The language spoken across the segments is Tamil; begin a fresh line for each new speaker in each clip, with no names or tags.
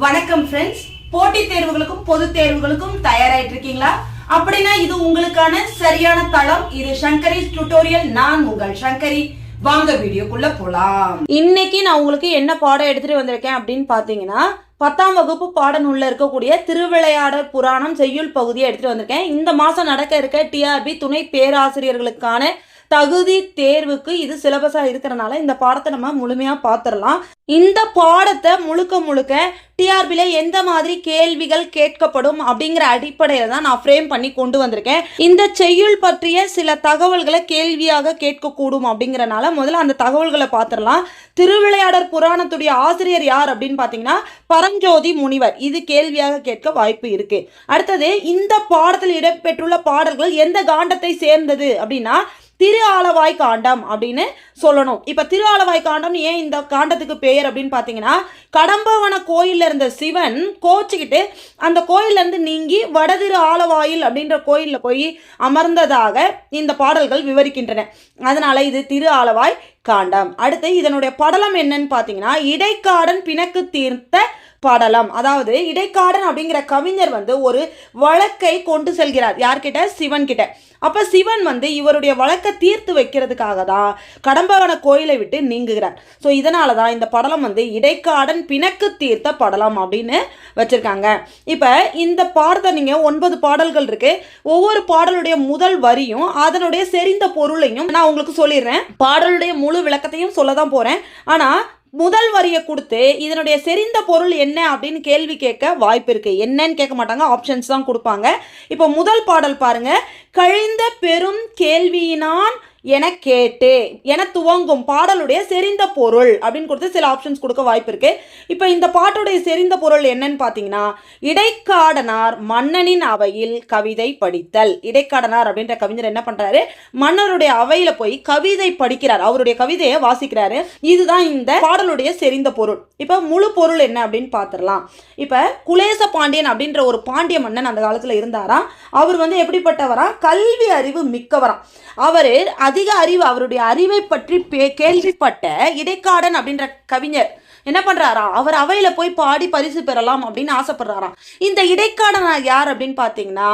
வணக்கம் ஃப்ரெண்ட்ஸ். போட்டித் தேர்வுகளுக்கும் பொது தேர்வுகளுக்கும் தயாராயிட்டு இருக்கீங்களா? அப்படின்னா இது உங்களுக்கான சரியான தளம். இது சங்கரி டியூட்டோரியல். நான் உங்கள் சங்கரி. வாங்க வீடியோக்குள்ள போலாம். இன்னைக்கு நான் உங்களுக்கு என்ன பாடம் எடுத்துட்டு வந்திருக்கேன் அப்படின்னு பாத்தீங்கன்னா, 10ஆம் வகுப்பு பாடநூல்ல இருக்கக்கூடிய திருவிளையாடற் புராணம் செய்யுள் பகுதியை எடுத்துட்டு வந்திருக்கேன். இந்த மாசம் நடக்க இருக்க டிஆர்பி துணை பேராசிரியர்களுக்கான தகுதி தேர்வுக்கு இது சிலபஸா இருக்கிறனால இந்த பாடத்தை நம்ம முழுமையா பார்த்துடலாம். இந்த பாடத்தை முழுக்க டிஆர்பில எந்த மாதிரி கேள்விகள் கேட்கப்படும் அப்படிங்கிற அடிப்படையில தான் நான் ஃப்ரேம் பண்ணி கொண்டு வந்திருக்கேன். இந்த செய்யுள் பற்றிய சில தகவல்களை கேள்வியாக கேட்கக்கூடும் அப்படிங்கிறனால முதல்ல அந்த தகவல்களை பார்த்துடலாம். திருவிளையாடற் புராணத்துடைய ஆசிரியர் யார் அப்படின்னு பார்த்தீங்கன்னா பரஞ்சோதி முனிவர். இது கேள்வியாக கேட்க வாய்ப்பு இருக்கு. அடுத்தது, இந்த பாடத்தில் இடம்பெற்றுள்ள பாடல்கள் எந்த காண்டத்தை சேர்ந்தது அப்படின்னா திரு ஆலவாய் காண்டம் அப்படின்னு சொல்லணும். இப்ப திரு ஆலவாய் காண்டம் ஏன் இந்த காண்டத்துக்கு பெயர் அப்படின்னு பாத்தீங்கன்னா, கடம்பவன கோயில்ல இருந்த சிவன் கோச்சுக்கிட்டு அந்த கோயில்ல இருந்து நீங்கி வடதிரு ஆலவாயில் அப்படின்ற கோயில்ல போய் அமர்ந்ததாக இந்த பாடல்கள் விவரிக்கின்றன. அதனால இது திரு ஆலவாய் காண்டம். அடுத்து இதனுடைய படலம் என்னன்னு பாத்தீங்கன்னா, இடைக்காடன் பிணக்கு தீர்த்த பாடலம். அதாவது இடைக்காடன் அப்படிங்கிற கவிஞர் ஒரு வழக்கை கொண்டு செல்கிறார். யார்கிட்ட? சிவன் கிட்ட. அப்ப சிவன் இவருடைய வழக்கை தீர்த்து வைக்கிறதுக்காக தான் கடம்பவன கோயிலை விட்டு நீங்குகிறார். ஸோ இதனால தான் இந்த படலம் இடைக்காடன் பிணக்கு தீர்த்த படலம் அப்படின்னு வச்சிருக்காங்க. இப்ப இந்த பாடத்தை நீங்க 9 பாடல்கள் இருக்கு. ஒவ்வொரு பாடலுடைய முதல் வரியும் அதனுடைய செறிந்த பொருளையும் நான் உங்களுக்கு சொல்லிடுறேன். பாடலுடைய முழு விளக்கத்தையும் சொல்லதான் போறேன். ஆனா முதல் வரியை கொடுத்து இதனுடைய செறிந்த பொருள் என்ன அப்படின்னு கேள்வி கேட்க வாய்ப்பு இருக்கு. என்னன்னு கேட்க மாட்டாங்க, ஆப்ஷன்ஸ் தான் கொடுப்பாங்க. இப்போ முதல் பாடல் பாருங்க. கழிந்த பெரும் கேள்வியினான் என கேட்டு என துவங்கும் பாடலுடைய செறிந்த பொருள் அப்படின்னு கொடுத்து சில ஆப்ஷன்ஸ் கொடுக்க வாய்ப்பு இருக்கு. இப்போ இந்த பாட்டுடைய செறிந்த பொருள் என்னன்னு பார்த்தீங்கன்னா, இடைக்காடனார் மன்னனின் அவையில் கவிதை படித்தல். இடைக்காடனார் அப்படின்ற கவிஞர் என்ன பண்றாரு? மன்னருடைய அவையில போய் கவிதை படிக்கிறார். அவருடைய கவிதையை வாசிக்கிறாரு. இதுதான் இந்த பாடலுடைய செறிந்த பொருள். இப்போ முழு பொருள் என்ன அப்படின்னு பார்த்துடலாம். இப்போ குலேச பாண்டியன் அப்படின்ற ஒரு பாண்டிய மன்னன் அந்த காலத்தில் இருந்தாராம். அவர் எப்படிப்பட்டவரா? கல்வி அறிவு மிக்கவராம். அவர் அதிக அறிவு, அவருடைய அறிவை பற்றி கேள்விப்பட்ட இடைக்காடன் அப்படின்ற கவிஞர் என்ன பண்றாராம்? அவர் அவையில போய் பாடி பரிசு பெறலாம் அப்படின்னு ஆசைப்படுறாராம். இந்த இடைக்காடனார் யார் அப்படின்னு பார்த்தீங்கன்னா,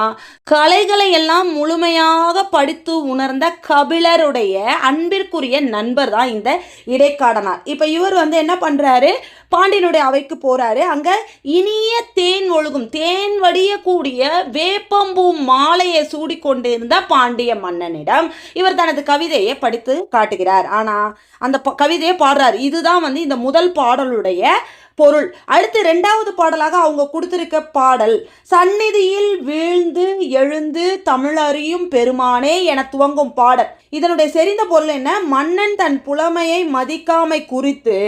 கலைகளை எல்லாம் முழுமையாக படித்து உணர்ந்த கபிலருடைய அன்பிற்குரிய நண்பர் தான் இந்த இடைக்காடனார். இப்ப இவர் என்ன பண்றாரு? பாண்டியனுடைய அவைக்கு போறாரு. அங்க இனிய தேன் ஒழுகும், தேன் வடியக்கூடிய வேப்பம்பூ மாலையை சூடிக்கொண்டிருந்த பாண்டிய மன்னனிடம் இவர் தனது கவிதையை படித்து காட்டுகிறார். ஆனா அந்த கவிதையை பாடுறார். இதுதான் இந்த முதல் பாடலுடைய பொருள். அடுத்து 2வது பாடலாக அவங்க கொடுத்திருக்க பாடல், சந்நிதியில் வீழ்ந்து எழுந்து தமிழறியும் பெருமானே என துவங்கும் பாடல். இதனுடைய செறிந்த பொருள் என்ன? மன்னன் தன் புலமையை மதிக்காமை குறித்து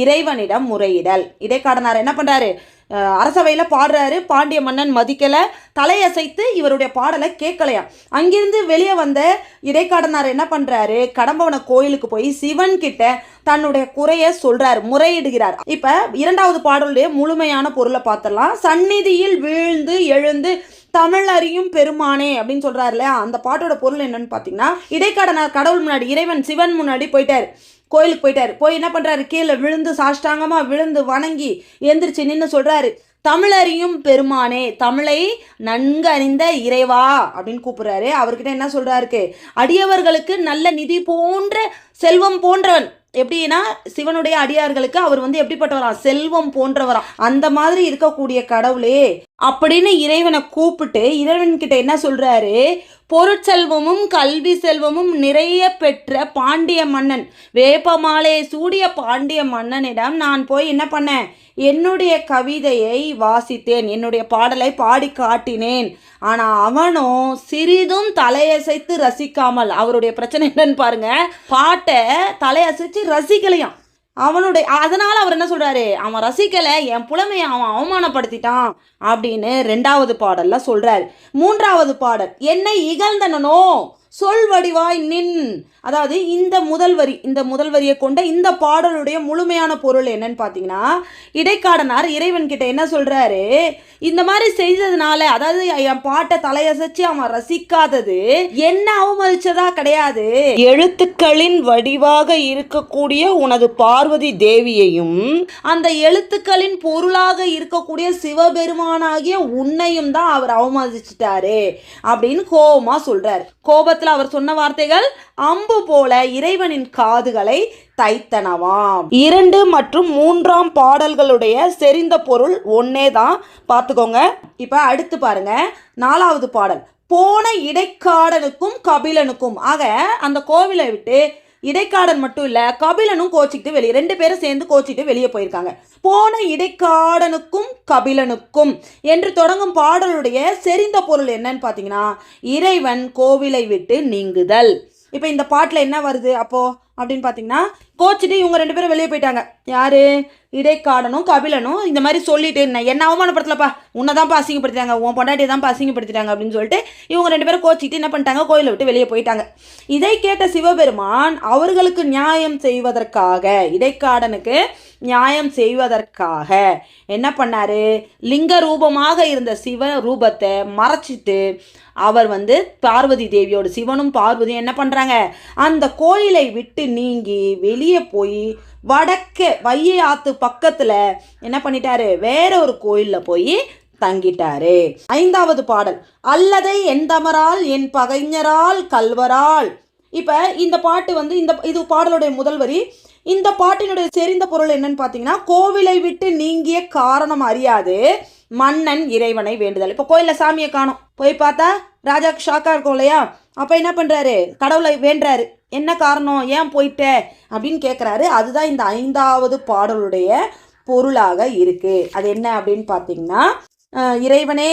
இறைவனிடம் முறையிடல். இடைக்காடனார் என்ன பண்றாரு? அரசவையில பாடுறாரு. பாண்டிய மன்னன் மதிக்கல, தலையசைத்து இவருடைய பாடலை கேட்கலையா. அங்கிருந்து வெளியே வந்த இடைக்காடனார் என்ன பண்றாரு? கடம்பவன கோயிலுக்கு போய் சிவன் கிட்ட தன்னுடைய குறைய சொல்றாரு, முறையிடுகிறார். இப்ப 2வது பாடலுடைய முழுமையான பொருளை பார்த்துடலாம். சந்நிதியில் வீழ்ந்து எழுந்து தமிழ் அறியும் பெருமானே அப்படின்னு சொல்றாரு இல்லையா? அந்த பாட்டோட பொருள் என்னன்னு பாத்தீங்கன்னா, இடைக்காடனார் கடவுள் முன்னாடி, இறைவன் சிவன் முன்னாடி போயிட்டாரு, கோயிலுக்கு போயிட்டாரு. போய் என்ன பண்றாரு? கீழே விழுந்து சாஷ்டாங்கமா விழுந்து வணங்கி எந்திரிச்சு நின்று சொல்றாரு, தமிழறியும் பெருமானே, தமிழை நன்கு அறிந்த இறைவா அப்படின்னு கூப்பிடுறாரு. அவர்கிட்ட என்ன சொல்றாருக்கு? அடியவர்களுக்கு நல்ல நிதி போன்ற செல்வம் போன்றவன். எப்படின்னா சிவனுடைய அடியார்களுக்கு அவர் எப்படிப்பட்டவரா? செல்வம் போன்றவரா. அந்த மாதிரி இருக்கக்கூடிய கடவுளே அப்படின்னு இறைவனை கூப்பிட்டு இறைவன்கிட்ட என்ன சொல்றாரு? பொருட்செல்வமும் கல்வி செல்வமும் நிறைய பெற்ற பாண்டிய மன்னன், வேப்பமாலையை சூடிய பாண்டிய மன்னனிடம் நான் போய் என்ன பண்ணேன்? என்னுடைய கவிதையை வாசித்தேன், என்னுடைய பாடலை பாடி காட்டினேன். ஆனா அவனோ சிறிதும் தலையசைத்து ரசிக்காமல், அவருடைய பிரச்சனை என்னன்னு பாருங்க, பாட்டை தலையசைச்சு ரசிக்கலையாம் அவனுடைய. அதனால அவர் என்ன சொல்றாரு? அவன் ரசிக்கல, என் புலமையை அவன் அவமானப்படுத்திட்டான் அப்படின்னு 2வது பாடல்ல சொல்றாரு. 3வது பாடல், என்னை இகழ்ந்தனோ சொல் வடிவாய் நின். அதாவது இந்த முதல் வரியை கொண்ட இந்த பாடலுடைய முழுமையான பொருள் என்னன்னு பார்த்தீங்கன்னா, இடைக்காடனார் இறைவன் கிட்ட என்ன சொல்றாரு? இந்த மாதிரி செய்ததுனால, அதாவது என் பாட்டை தலையசைச்சு அவன் ரசிக்காதது என்ன அவமதிச்சதா கிடையாது, எழுத்துக்களின் வடிவாக இருக்கக்கூடிய உனது பார்வதி தேவியையும் அந்த எழுத்துக்களின் பொருளாக இருக்கக்கூடிய சிவபெருமானாகிய உன்னையும் தான் அவர் அவமதிச்சிட்டாரு அப்படின்னு கோபமா சொல்றாரு. கோபத்துல அவர் சொன்ன வார்த்தைகள் அம்பு போல இறைவனின் காதுகளை தைத்தனவாம். 2 மற்றும் 3ஆம் பாடல்களுடைய செறிந்த பொருள் ஒன்னே தான், பார்த்துக்கோங்க. இப்ப அடுத்து பாருங்க 4வது பாடல். போன இடைக்காடனுக்கும் கபிலனுக்கும், ஆக அந்த கோவிலை விட்டு இடைக்காடன் மட்டும் இல்ல கபிலனும் கோச்சிக்கிட்டு வெளியே, 2 பேரும் சேர்ந்து கோச்சிட்டு வெளியே போயிருக்காங்க. போன இடைக்காடனுக்கும் கபிலனுக்கும் என்று தொடங்கும் பாடலுடைய செறிந்த பொருள் என்னன்னு பார்த்தீங்கன்னா, இறைவன் கோவிலை விட்டு நீங்குதல். இப்போ இந்த பாட்டில் என்ன வருது அப்போ அப்படின்னு பார்த்தீங்கன்னா, கோச்சிட்டு இவங்க 2 பேரும் வெளியே போயிட்டாங்க. யாரு? இடைக்காடனும் கபிலனும் இந்த மாதிரி சொல்லிட்டு என்ன அவமானப்படுத்தலப்பா, உன்னை தான்ப்பா அசிங்கப்படுத்திட்டாங்க, உன் பொண்டாட்டியை தான்ப்பா அசிங்கப்படுத்திட்டாங்க அப்படின்னு சொல்லிட்டு இவங்க 2 பேரும் கோச்சிட்டு என்ன பண்ணிட்டாங்க, கோயிலை விட்டு வெளியே போயிட்டாங்க. இதை கேட்ட சிவபெருமான் அவர்களுக்கு நியாயம் செய்வதற்காக, இடைக்காடனுக்கு நியாயம் செய்வதற்காக என்ன பண்ணாரு, லிங்க ரூபமாக இருந்த சிவ ரூபத்தை மறைச்சிட்டு அவர் பார்வதி தேவியோட, சிவனும் பார்வதியும் என்ன பண்ணுறாங்க, அந்த கோயிலை விட்டு நீங்கி வெளியே போய் வடக்கு வையை ஆத்து பக்கத்தில் என்ன பண்ணிட்டாரு, வேற ஒரு கோயிலில் போய் தங்கிட்டாரு. 5வது பாடல். அல்லதை எந்தமரால் என் பகைஞரால் கல்வரால். இப்போ இந்த பாட்டு இது பாடலுடைய முதல் வரி. இந்த பாட்டினுடைய செறிந்த பொருள் என்னன்னு பார்த்தீங்கன்னா, கோவிலை விட்டு நீங்கிய காரணம் அறியாது மன்னன் இறைவனை வேண்டுதல். இப்போ கோயிலில் சாமியை காணும், போய் பார்த்தா ராஜாக்கு ஷாக்காக இருக்கும் இல்லையா, அப்போ என்ன பண்ணுறாரு, கடவுளை வேண்டுறாரு. என்ன காரணம், ஏன் போயிட்ட அப்படின்னு கேட்குறாரு. அதுதான் இந்த 5வது பாடலுடைய பொருளாக இருக்கு. அது என்ன அப்படின்னு பார்த்தீங்கன்னா, இறைவனே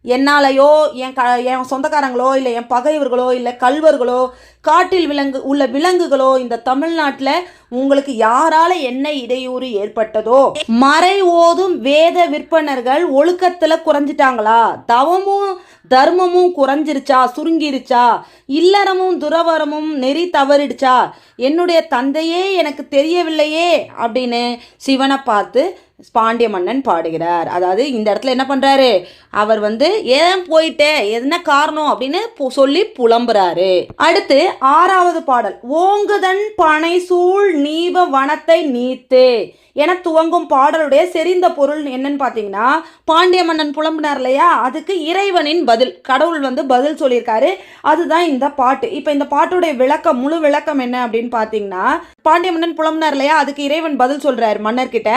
என்னாலையோ என் சொந்தக்காரங்களோ இல்லை என் பகைவர்களோ இல்லை கல்வர்களோ காட்டில் உள்ள விலங்குகளோ இந்த தமிழ்நாட்டில் உங்களுக்கு யாரால என்ன இடையூறு ஏற்பட்டதோ, மறை ஓதும் வேத விற்பனர்கள் ஒழுக்கத்தில் குறைஞ்சிட்டாங்களா, தவமும் தர்மமும் குறைஞ்சிருச்சா, சுருங்கிருச்சா, இல்லறமும் துறவரமும் நெறி தவறிடுச்சா, என்னுடைய தந்தையே எனக்கு தெரியவில்லையே அப்படின்னு சிவனை பார்த்து பாண்டிய மன்னன் பாடுகிறார். அதாவது இந்த இடத்துல என்ன பண்ணுறாரு, அவர் ஏன் போயிட்டே, என்ன காரணம் அப்படின்னு சொல்லி புலம்புறாரு. அடுத்து 6வது பாடல். ஓங்குதன் பனை சூழ் நீப வனத்தை நீத்து என துவங்கும் பாடலுடைய செறிந்த பொருள் என்னன்னு பார்த்தீங்கன்னா, பாண்டிய மன்னன் புலம்பினார் இல்லையா, அதுக்கு இறைவனின் பதில், கடவுள் பதில் சொல்லியிருக்காரு. அதுதான் இந்த பாட்டு. இப்போ இந்த பாட்டுடைய விளக்கம், முழு விளக்கம் என்ன அப்படின்னு பார்த்தீங்கன்னா, பாண்டிய மன்னன் புலம்பினார் இல்லையா, அதுக்கு இறைவன் பதில் சொல்றாரு மன்னர்கிட்ட.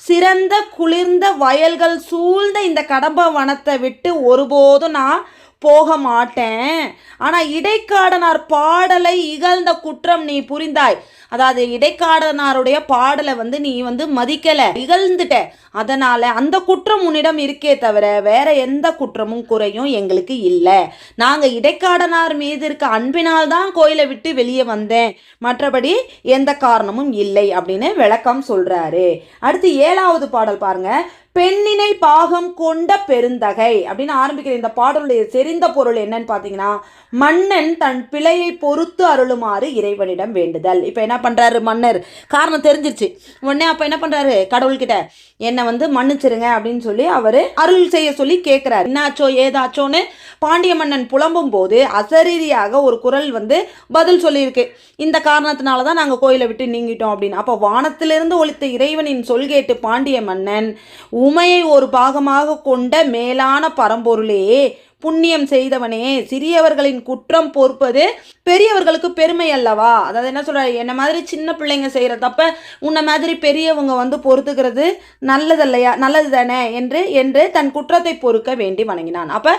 சிறந்த குளிர்ந்த வயல்கள் சூழ்ந்த இந்த கடம்ப வனத்தை விட்டு ஒருபோதும் நான் போக மாட்டேன். ஆனால் இடைக்காடனார் பாடலை இகழ்ந்த குற்றம் நீ புரிந்தாய். அதாவது இடைக்காடனாருடைய பாடலை நீ மதிக்கலை, இகழ்ந்துட்ட. அதனால் அந்த குற்றம் உன்னிடம் இருக்கே தவிர வேற எந்த குற்றமும் குறையும் எங்களுக்கு இல்லை. நாங்கள் இடைக்காடனார் மீது இருக்க அன்பினால் தான் கோயிலை விட்டு வெளியே வந்தேன், மற்றபடி எந்த காரணமும் இல்லை அப்படின்னு விளக்கம் சொல்கிறாரு. அடுத்து 7வது பாடல் பாருங்க. பெண்ணினை பாகம் கொண்ட பெருந்தகை அப்படின்னு ஆரம்பிக்கிற இந்த பாடலுடைய செறிந்த பொருள் என்னன்னு பார்த்தீங்கன்னா, மன்னன் தன் பிழையை பொறுத்து அருளுமாறு இறைவனிடம் வேண்டுதல். இப்போ என்ன பண்ணுறாரு மன்னர், காரணம் தெரிஞ்சிருச்சு உடனே. அப்போ என்ன பண்ணுறாரு, கடவுள்கிட்ட என்னை மன்னிச்சிருங்க அப்படின்னு சொல்லி அவர் அருள் செய்ய சொல்லி கேட்குறாரு. என்னாச்சோ ஏதாச்சோன்னு பாண்டிய மன்னன் புலம்பும் போது அசரீரியாக ஒரு குரல் பதில் சொல்லியிருக்கு. இந்த காரணத்தினால தான் நாங்கள் கோயிலை விட்டு நீங்கிட்டோம் அப்படின்னு. அப்போ வானத்திலிருந்து ஒலித்த இறைவனின் சொல் கேட்டு பாண்டிய மன்னன், உமையை ஒரு பாகமாக கொண்ட மேலான பரம்பொருளே, புண்ணியம் செய்தவனே, சிறியவர்களின் குற்றம் பொறுப்பது பெரியவர்களுக்கு பெருமை அல்லவா. அதாவது என்ன சொல்றாரு, என்ன மாதிரி சின்ன பிள்ளைங்க செய்கிற தப்ப உன்ன மாதிரி பெரியவங்க பொறுத்துக்கிறது நல்லதல்லையா, நல்லது தானே என்று தன் குற்றத்தை பொறுக்க வேண்டி வணங்கினான். அப்போ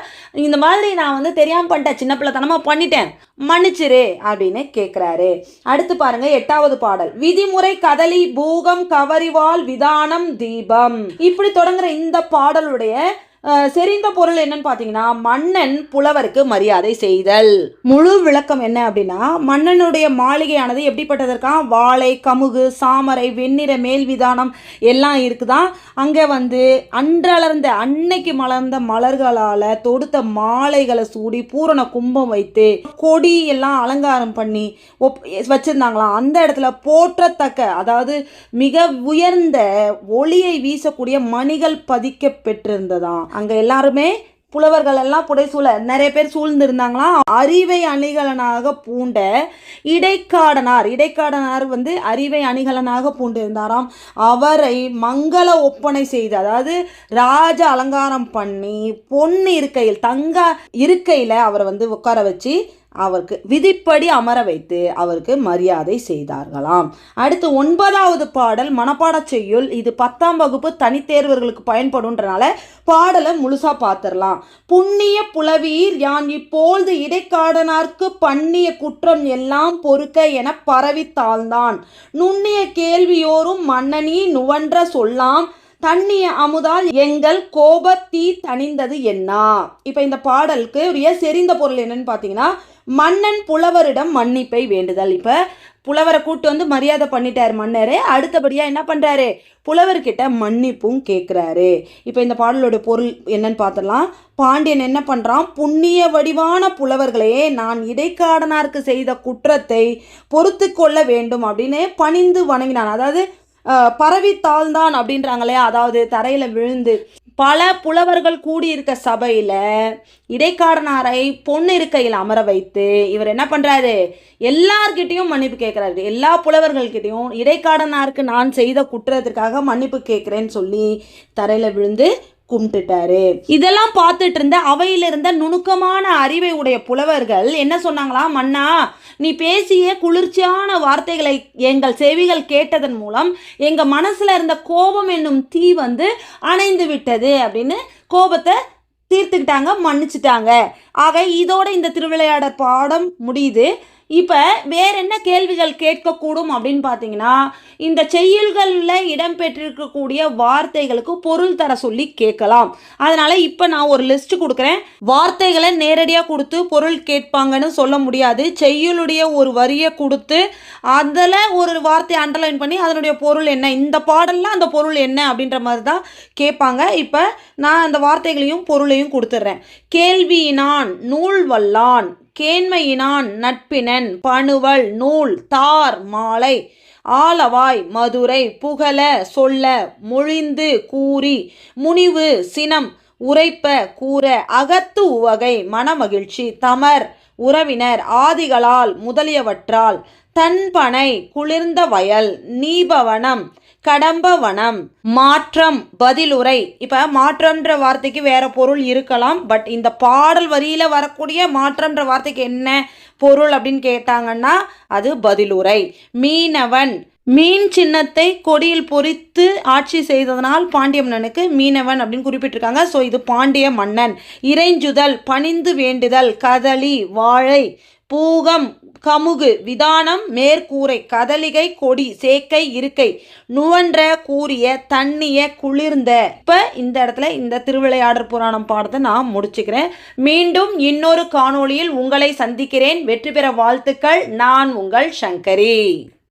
இந்த மாதிரி நான் தெரியாமல் பண்ணிட்டேன், சின்ன பிள்ளைத்தனமாக பண்ணிட்டேன், மன்னிச்சிரு அப்படின்னு கேட்குறாரு. அடுத்து பாருங்க 8வது பாடல். விதிமுறை கதலி பூகம் கவரிவால் விதானம் தீபம். இப்படி தொடங்குற இந்த பாடலுடைய செறிந்த பொருள் என்னன்னு பார்த்தீங்கன்னா, மன்னன் புலவருக்கு மரியாதை செய்தல். முழு விளக்கம் என்ன அப்படின்னா, மன்னனுடைய மாளிகையானது எப்படிப்பட்டதற்கா, வாழை, கமுகு, சாமரை, வெண்ணிற மேல்விதானம் எல்லாம் இருக்குதான். அங்கே அன்றளர்ந்த அன்னைக்கு மலர்ந்த மலர்களால் தொடுத்த மாலைகளை சூடி பூரண கும்பம் வைத்து கொடி எல்லாம் அலங்காரம் பண்ணி வச்சிருந்தாங்களாம். அந்த இடத்துல போற்றத்தக்க, அதாவது மிக உயர்ந்த ஒளியை வீசக்கூடிய மணிகள் பதிக்க பெற்றிருந்ததாம். அங்க எல்லாருமே புலவர்கள் எல்லாம் புடைசூழ நிறைய பேர் சூழ்ந்து இருந்தாங்களாம். அறிவை அணிகலனாக பூண்ட இடைக்காடனார் வந்து அறிவை அணிகலனாக பூண்டு இருந்தாராம். அவரை மங்கள ஒப்பனை செய்து, அதாவது ராஜ அலங்காரம் பண்ணி பொன் இருக்கையில் தங்க இருக்கையில் அவரை வந்து உட்கார வச்சு அவருக்கு விதிப்படி அமர வைத்து அவருக்கு மரியாதை செய்தார்களாம். அடுத்து 9வது பாடல் மனப்பாட செய்யுள். இது 10ஆம் வகுப்பு தனித்தேர்வர்களுக்கு பயன்படும்ன்றனால பாடலை முழுசா பார்த்துடலாம். புண்ணிய புலவீர் யான் இப்பொழுது இடைக்காடனார்க்கு பண்ணிய குற்றம் எல்லாம் பொறுக்க என பரவி தாழ்ந்தான் நுண்ணிய கேள்வியோரும் மன்னனி நுவன்ற சொல்லாம் தண்ணிய அமுதால் எங்கள் கோபத்தீ தணிந்தது என்ன. இப்போ இந்த பாடலுக்கு உரிய செறிந்த பொருள் என்னன்னு பார்த்தீங்கன்னா, மன்னன் புலவரிடம் மன்னிப்பை வேண்டுதல். இப்போ புலவரை கூட்டு வந்து மரியாதை பண்ணிட்டார் மன்னர். அடுத்தபடியாக என்ன பண்ணுறாரு, புலவர்கிட்ட மன்னிப்பும் கேட்குறாரு. இப்போ இந்த பாடலோட பொருள் என்னன்னு பார்த்துடலாம். பாண்டியன் என்ன பண்ணுறான், புண்ணிய வடிவான புலவர்களே, நான் இடைக்காடனாருக்கு செய்த குற்றத்தை பொறுத்து கொள்ள வேண்டும் அப்படின்னு பணிந்து வணங்கினான். அதாவது பரவி தாழ்ந்தான் அப்படின்றாங்களே, அதாவது தரையில் விழுந்து. பல புலவர்கள் கூடியிருக்க சபையில் இடைக்காடனாரை பொண்ணு இருக்கையில் அமர வைத்து இவர் என்ன பண்ணுறாரு, எல்லார்கிட்டையும் மன்னிப்பு கேட்குறாரு. எல்லா புலவர்கள்கிட்டையும் இடைக்காடனாருக்கு நான் செய்த குற்றத்திற்காக மன்னிப்பு கேட்குறேன்னு சொல்லி தரையில் விழுந்து கும்பிட்டுட்டாரு. இதெல்லாம் பார்த்துட்டு இருந்த அவையில் இருந்த நுணுக்கமான அறிவை உடைய புலவர்கள் என்ன சொன்னாங்களா, மன்னா நீ பேசிய குளிர்ச்சியான வார்த்தைகளை எங்கள் செவிகள் கேட்டதன் மூலம் எங்கள் மனசில் இருந்த கோபம் என்னும் தீ வந்து அணைந்து விட்டது அப்படின்னு கோபத்தை தீர்த்துக்கிட்டாங்க, மன்னிச்சிட்டாங்க. ஆக இதோட இந்த திருவிளையாடற் பாடம் முடியுது. இப்போ வேற என்ன கேள்விகள் கேட்கக்கூடும் அப்படின்னு பார்த்தீங்கன்னா, இந்த செய்யுள்களில் இடம்பெற்றிருக்கக்கூடிய வார்த்தைகளுக்கு பொருள் தர சொல்லி கேட்கலாம். அதனால் இப்போ நான் ஒரு லிஸ்ட் கொடுக்குறேன். வார்த்தைகளை நேரடியாக கொடுத்து பொருள் கேட்பாங்கன்னு சொல்ல முடியாது. செய்யுளுடைய ஒரு வரியை கொடுத்து அதில் ஒரு வார்த்தையை அண்டர்லைன் பண்ணி அதனுடைய பொருள் என்ன, இந்த பாடலில் அந்த பொருள் என்ன அப்படின்ற மாதிரி தான் கேட்பாங்க. இப்போ நான் அந்த வார்த்தைகளையும் பொருளையும் கொடுத்துட்றேன். கேள்வியினான் நூல் வல்லான், கேண்மையினான் நட்பினன், பணுவல் நூல் தார் மாலை, ஆலவாய் மதுரை, புகழ சொல்ல, மொழிந்து கூறி, முனிவு சினம், உரைப்ப கூற, அகத்து உவகை, மனமகிழ்ச்சி, தமர் உறவினர், ஆதிகளால் முதலியவற்றால், தன்பனை, குளிர்ந்த வயல், நீபவனம், கடம்பவனம், மாற்றம், பதிலுரை. இப்போ மாற்றம்ன்ற வார்த்தைக்கு வேற பொருள் இருக்கலாம். பட் இந்த பாடல் வரியில் வரக்கூடிய மாற்றம்ன்ற வார்த்தைக்கு என்ன பொருள் அப்படின்னு கேட்டாங்கன்னா அது பதிலுரை. மீனவன், மீன் சின்னத்தை கொடியில் பொறித்து ஆட்சி செய்ததனால் பாண்டிய மன்னனுக்கு மீனவன் அப்படின்னு குறிப்பிட்டிருக்காங்க. ஸோ இது பாண்டிய மன்னன். இறைஞ்சுதல், பணிந்து வேண்டுதல், கதலி, வாழை, பூகம், கமுகு, விதானம், மேற்கூரை, கதலிகை, கொடி, சேக்கை, இருக்கை, நுவன்ற, கூறிய, தண்ணிய, குளிர்ந்த. இப்போ இந்த இடத்துல இந்த திருவிளையாடற் புராணம் பாடத்தை நான் முடிச்சுக்கிறேன். மீண்டும் இன்னொரு காணொளியில் உங்களை சந்திக்கிறேன். வெற்றி பெற வாழ்த்துக்கள். நான் உங்கள் சங்கரி.